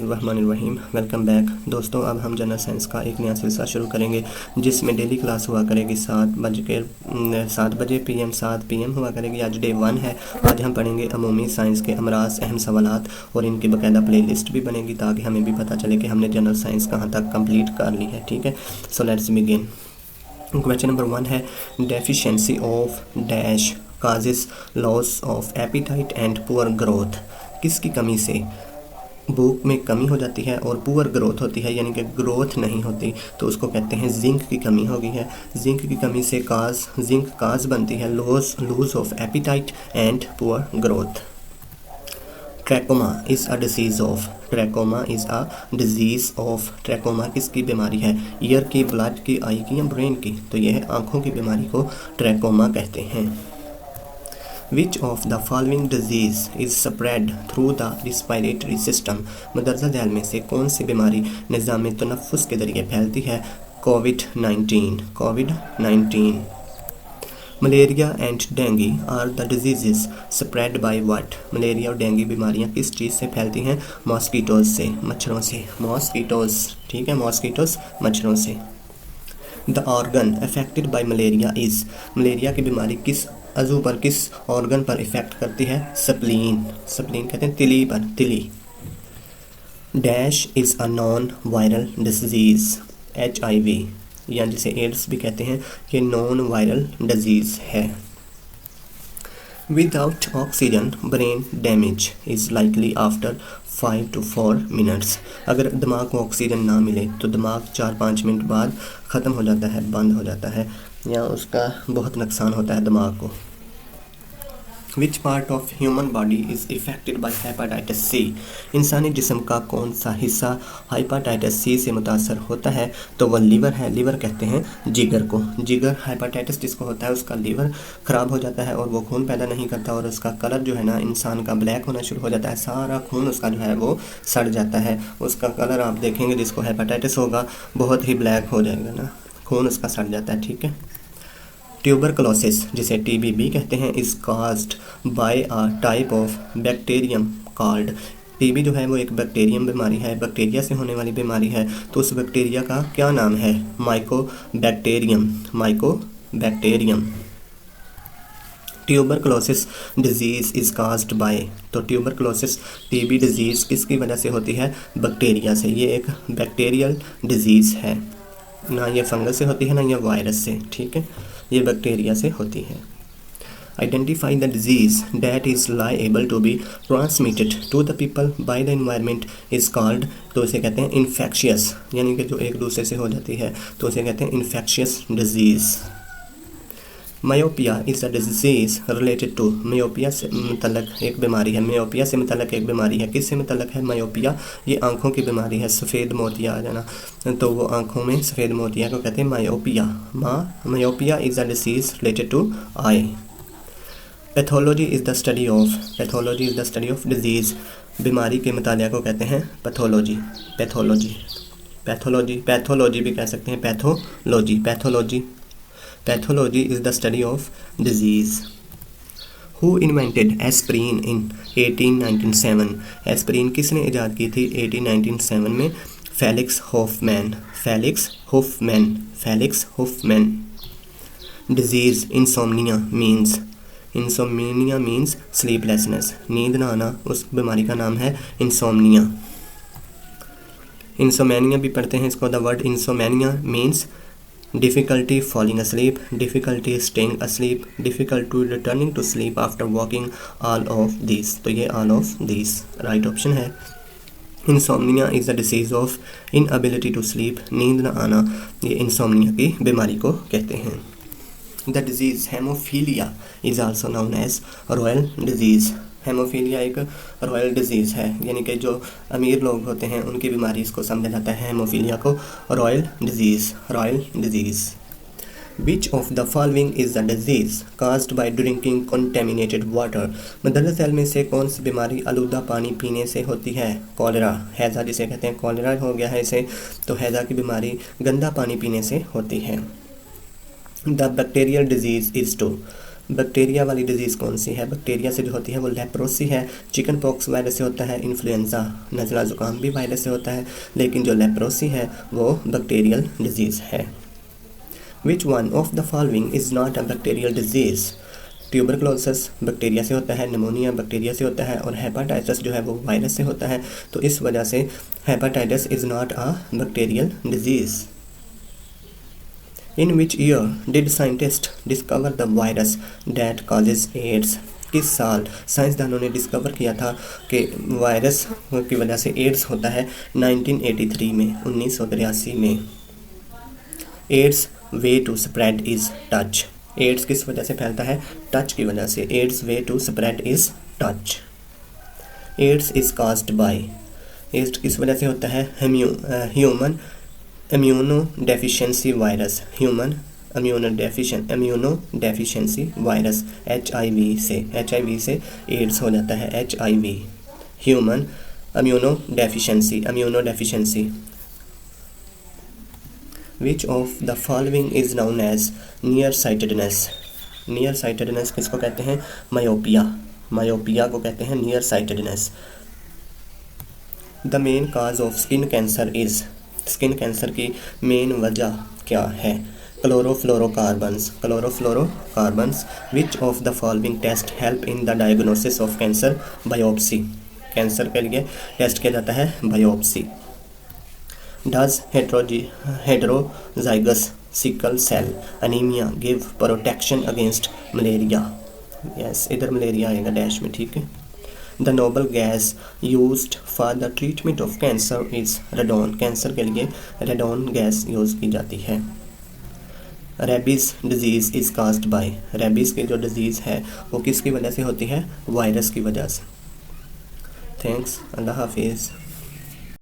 बिस्मिल्लाहिर्रहमानिर्रहीम। Welcome back दोस्तों। अब हम जनरल साइंस का एक नया सिलसिला शुरू करेंगे जिसमें डेली क्लास हुआ करेगी 7 बजे PM 7 PM हुआ करेगी। आज डे 1 है। आज हम पढ़ेंगे अमूमी साइंस के अमराज अहम सवालात और इनकी बाकायदा प्ले लिस्ट भी बनेगी ताकि हमें भी पता चले कि हमने जनरल साइंस कहाँ तक कंप्लीट कर ली है। ठीक है, so let's begin. Question number 1 है deficiency of dash causes loss of appetite and poor growth. किसकी कमी से भूख में कमी हो जाती है और पुअर ग्रोथ होती है, यानी कि ग्रोथ नहीं होती, तो उसको कहते हैं जिंक की कमी हो गई है। जिंक की कमी से जिंक काज बनती है loss of appetite and poor growth. Trachoma is a disease of trachoma किसकी बीमारी है? ईयर की, ब्लड की, आई की या ब्रेन की? तो यह है आँखों की बीमारी को ट्रैकोमा कहते हैं। Which of the following disease is spread through the respiratory system? मदरजा दैल में से कौन सी बीमारी निज़ाम तनफ़ुस के ज़रिए फैलती है? कोविड-19। Malaria and dengue are the diseases spread by what? Malaria और डेंगू बीमारियां किस चीज़ से फैलती हैं? मॉस्किटोज़ से, मच्छरों से। मॉस्किटोज़, ठीक है, मॉस्किटोज़ मच्छरों से। The organ affected by malaria is, malaria की बीमारी किस अज़ू पर, किस ऑर्गन पर इफ़ेक्ट करती है? स्प्लीन कहते हैं तिली पर, तिली। Dash is a non viral disease, HIV या जिसे एड्स भी कहते हैं, ये नॉन वायरल डिजीज़ है। Without oxygen brain damage is likely after 5 to 4 minutes. अगर दिमाग को ऑक्सीजन ना मिले तो दिमाग 4-5 मिनट बाद ख़त्म हो जाता है, बंद हो जाता है, या उसका बहुत नुकसान होता है दिमाग को। Which part of human body is affected by hepatitis C? इंसानी जिस्म का कौन सा हिस्सा हेपाटाइटिस C से मुतासर होता है? तो वह लीवर है। लीवर कहते हैं जिगर को। जिगर हेपाटाइटिस जिसको होता है उसका लीवर ख़राब हो जाता है और वो खून पैदा नहीं करता और उसका कलर जो है ना इंसान का ब्लैक होना शुरू हो जाता है। सारा खून उसका जो है वो सड़ जाता है। उसका कलर आप देखेंगे जिसको हेपाटाइटिस होगा बहुत ही ब्लैक हो जाएगा ना, खून उसका सड़ जाता है। ठीक है। ट्यूबरकुलोसिस जिसे TB भी कहते हैं is caused bye a type of bacterium called. TB जो है वो एक बैक्टीरियम बीमारी है, बैक्टीरिया से होने वाली बीमारी है। तो उस बैक्टीरिया का क्या नाम है? Mycobacterium. Tuberculosis disease is caused bye, तो ट्यूबरकुलोसिस TB डिजीज़ किसकी वजह से होती है? बैक्टीरिया से। ये एक बैक्टीरियल डिजीज़ है, ना ये फंगस से होती है ना ये वायरस से। ठीक है, ये बैक्टीरिया से होती है। Identify the disease that is liable to be transmitted to the people by the environment is called, तो इसे कहते हैं इन्फेक्शियस, यानी कि जो एक दूसरे से हो जाती है तो उसे कहते हैं infectious disease. Myopia is a disease related to, myopia से मतलब एक बीमारी है, मायोपिया से मतलब एक बीमारी है। किससे मतलब है मायोपिया? ये आँखों की बीमारी है। सफ़ेद मोतिया आ जाना, तो वो आँखों में सफ़ेद मोतिया को कहते हैं myopia. Myopia is a disease related to eye. Pathology is the study of disease, बीमारी के मुतालिया को कहते हैं पैथोलॉजी भी कह सकते हैं। Pathology is the study of disease. Who invented aspirin in 1897? Aspirin किसने ईजाद की थी 1897 में? Felix Hofmann. Disease insomnia means sleeplessness, नींद ना आना, उस बीमारी का नाम है इंसोम्निया। इंसोमैनिया भी पढ़ते हैं इसको। The word insomnia means difficulty falling asleep, difficulty staying asleep, difficulty returning to sleep after walking, all of these। तो ये all of these right option है। Insomnia is the disease of inability to sleep, नींद न आना, ये insomnia की बीमारी को कहते हैं। The disease haemophilia is also known as royal disease. Haemophilia एक रॉयल डिजीज़ है, यानी कि जो अमीर लोग होते हैं उनकी बीमारी इसको समझा जाता है हेमोफीलिया को royal disease. Which of the following is the disease caused by drinking contaminated water? मदरजा सेल में से कौन सी बीमारी आलूदा पानी पीने से होती है? कॉलेरा, हैज़ा जिसे कहते हैं, कॉलेरा हो गया है इसे, तो हैज़ा की बीमारी गंदा पानी पीने से होती है। The bacterial disease is to, bacteria वाली डिजीज़ कौन सी है? बैक्टीरिया से जो होती है वो लेप्रोसी है। चिकन पॉक्स वायरस से होता है इन्फ्लुएंज़ा, नज़ला ज़ुकाम भी वायरस से होता है, लेकिन जो लेप्रोसी है वो बैक्टीरियल डिजीज़ है। Which one of the following is not a bacterial disease? Tuberculosis bacteria से होता है, निमोनिया बैक्टीरिया से होता है, और हेपाटाइटिस जो है वो वायरस से होता है। तो इस वजह से hepatitis is not a bacterial disease. In which year did scientist discover the virus that causes AIDS? किस साल साइंसदानों ने डिस्कवर किया था कि वायरस की वजह से एड्स होता है? 1983 में, 1983 में। AIDS way to spread is touch. AIDS किस वजह से फैलता है? टच की वजह से। AIDS way to spread is touch. AIDS is caused by. AIDS किस वजह से होता है? Human immuno deficiency virus. Human immuno deficiency virus, HIV से। HIV से एड्स हो जाता है, HIV, human immuno deficiency. Which of the following is known as near sightedness? Near sightedness किसको कहते हैं? मायोपिया को कहते हैं near sightedness. The main cause of skin cancer is? Skin cancer की मेन वजह क्या है? Chlorofluorocarbons. Which of the following test help in the diagnosis of cancer? Biopsy. Cancer के लिए टेस्ट किया जाता है biopsy. Does heterozygous sickle cell anaemia give protection against malaria? Yes, इधर मलेरिया आएगा डैश में, ठीक है। The noble gas used for the treatment of cancer is radon. Cancer के लिए रेडॉन गैस यूज़ की जाती है। Rabies disease is caused bye. Rabies की जो डिजीज़ है वो किसकी वजह से होती है? वायरस की वजह से। थैंक्स, अल्लाह हाफिज़।